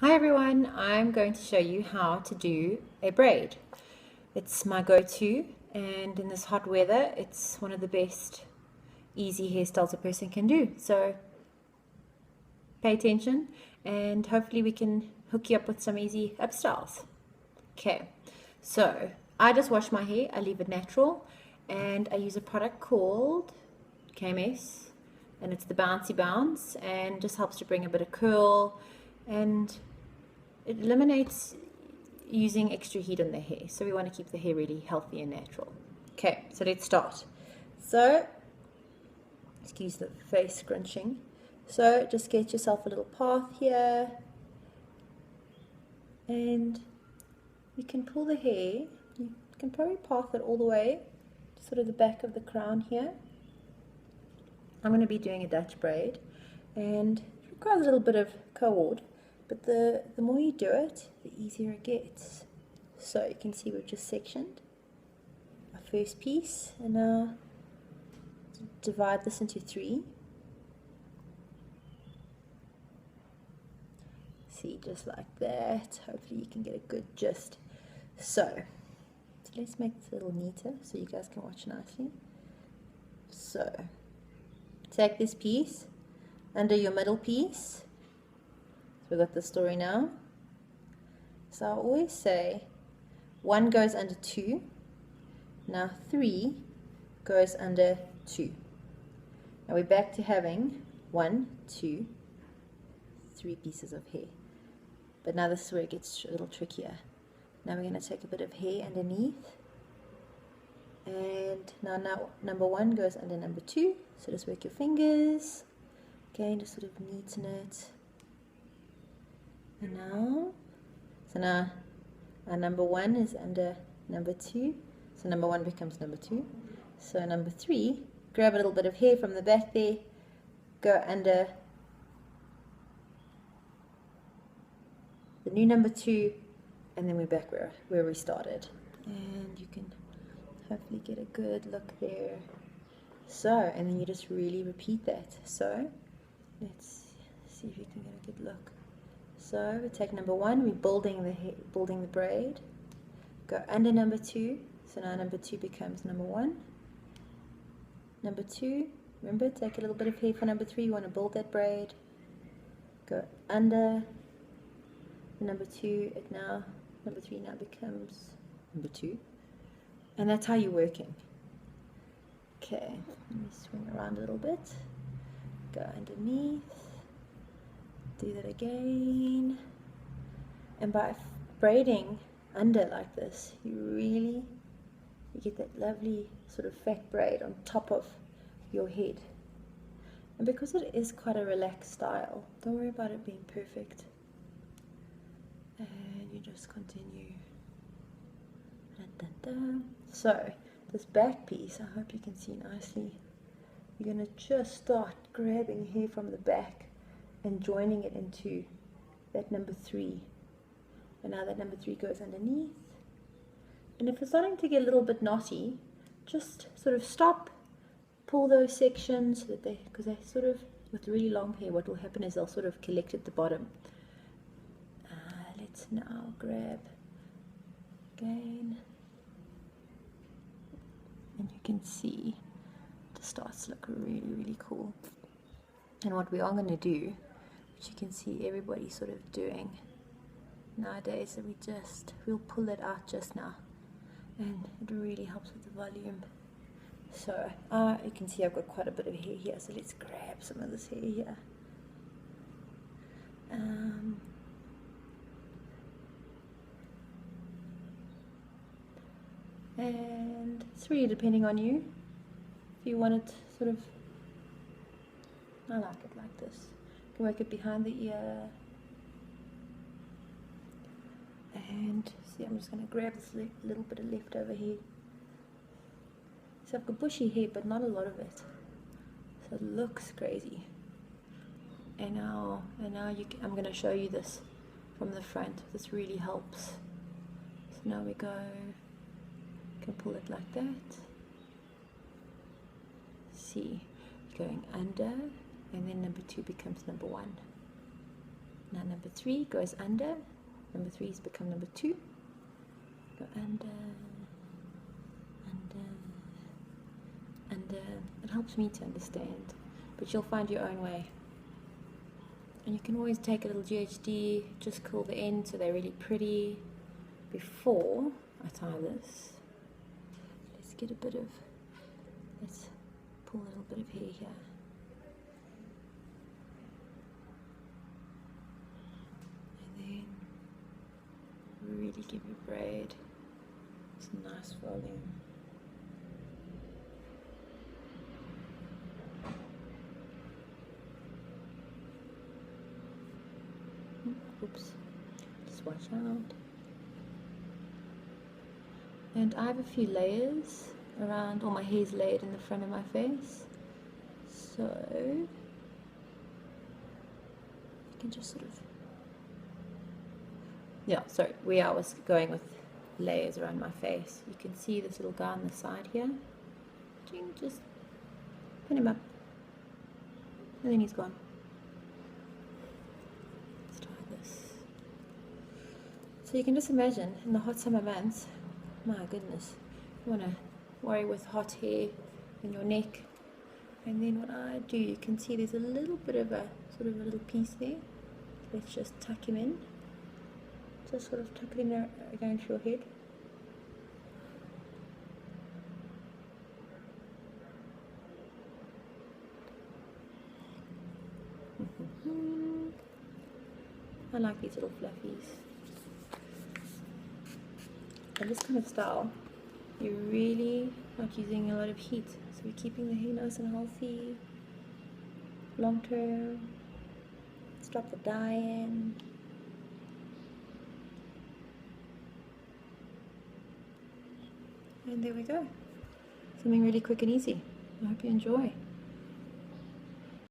Hi everyone, I'm going to show you how to do a braid. It's my go-to, and in this hot weather it's one of the best easy hairstyles a person can do. So pay attention and hopefully we can hook you up with some easy up styles. Okay, so I just wash my hair, I leave it natural, and I use a product called KMS, and it's the Bouncy Bounce, and just helps to bring a bit of curl, and it eliminates using extra heat on the hair. So we want to keep the hair really healthy and natural. Okay, so let's start. So, excuse the face scrunching. So just get yourself a little path here, and you can pull the hair. You can probably path it all the way to sort of the back of the crown here. I'm going to be doing a Dutch braid, and it requires a little bit of cord, but the more you do it, the easier it gets. So you can see we've just sectioned our first piece, and now divide this into 3. See, just like that. Hopefully you can get a good gist. So let's make this a little neater so you guys can watch nicely. So take this piece under your middle piece. So we've got the story now. So I always say 1 goes under 2. Now 3 goes under 2. Now we're back to having 1, 2, 3 pieces of hair. But now this is where it gets a little trickier. Now we're going to take a bit of hair underneath. And now number 1 goes under number 2. So just work your fingers. Again, just sort of neaten it. And now our number 1 is under number 2. So number 1 becomes number 2. So number 3, grab a little bit of hair from the back there, go under the new number 2, and then we're back where we started. And you can hopefully get a good look there. So, and then you just really repeat that. So, let's see if you can get a good look. So, we take number 1, we're building the braid, go under number 2, so now number 2 becomes number 1. Number 2, remember, take a little bit of hair for number 3, you want to build that braid, go under number 2, number 3 now becomes number 2, and that's how you're working. Okay, let me swing around a little bit, go underneath, do that again, and by braiding under like this, you get that lovely sort of fat braid on top of your head. And because it is quite a relaxed style, don't worry about it being perfect. And you just continue. Da, da, da. So this back piece, I hope you can see nicely. You're going to just start grabbing hair from the back and joining it into that number 3. And now that number 3 goes underneath. And if it's starting to get a little bit knotty, just sort of stop, pull those sections, so that because they sort of, with really long hair, what will happen is they'll sort of collect at the bottom. Let's now grab again, and you can see it starts to look really, really cool. And what we are going to do, which you can see everybody sort of doing nowadays, that we'll pull it out just now, and it really helps with the volume. So you can see I've got quite a bit of hair here, so let's grab some of this hair here. And it's really depending on you. If you want it sort of, I like it like this. You can work it behind the ear. And see, I'm just going to grab this little bit of leftover hair. So I've got bushy hair, but not a lot of it. So it looks crazy. And now I'm going to show you this from the front. This really helps. So now we go. Can pull it like that. See, going under, and then number 2 becomes number 1. Now number 3 goes under. Number 3 has become number 2. Go under, under, under. It helps me to understand, but you'll find your own way. And you can always take a little GHD, just curl the ends so they're really pretty before I tie this. Let's get a bit of, let's pull a little bit of hair here. And then really give your braid some nice volume. Oops, just watch out. And I have a few layers around, all my hair's laid in the front of my face, so you can just sort of, yeah, sorry, where I was going with layers around my face. You can see this little guy on the side here. Just pin him up, and then he's gone. Let's try this. So you can just imagine, in the hot summer months, my goodness, you want to worry with hot hair in your neck. And then what I do, you can see there's a little bit of a, sort of a little piece there. Let's just tuck him in. Just sort of tuck it in there against your head. I like these little fluffies. And this kind of style, you're really not using a lot of heat, so we're keeping the hair nice and healthy, long term. Let's drop the dye in. And there we go. Something really quick and easy. I hope you enjoy.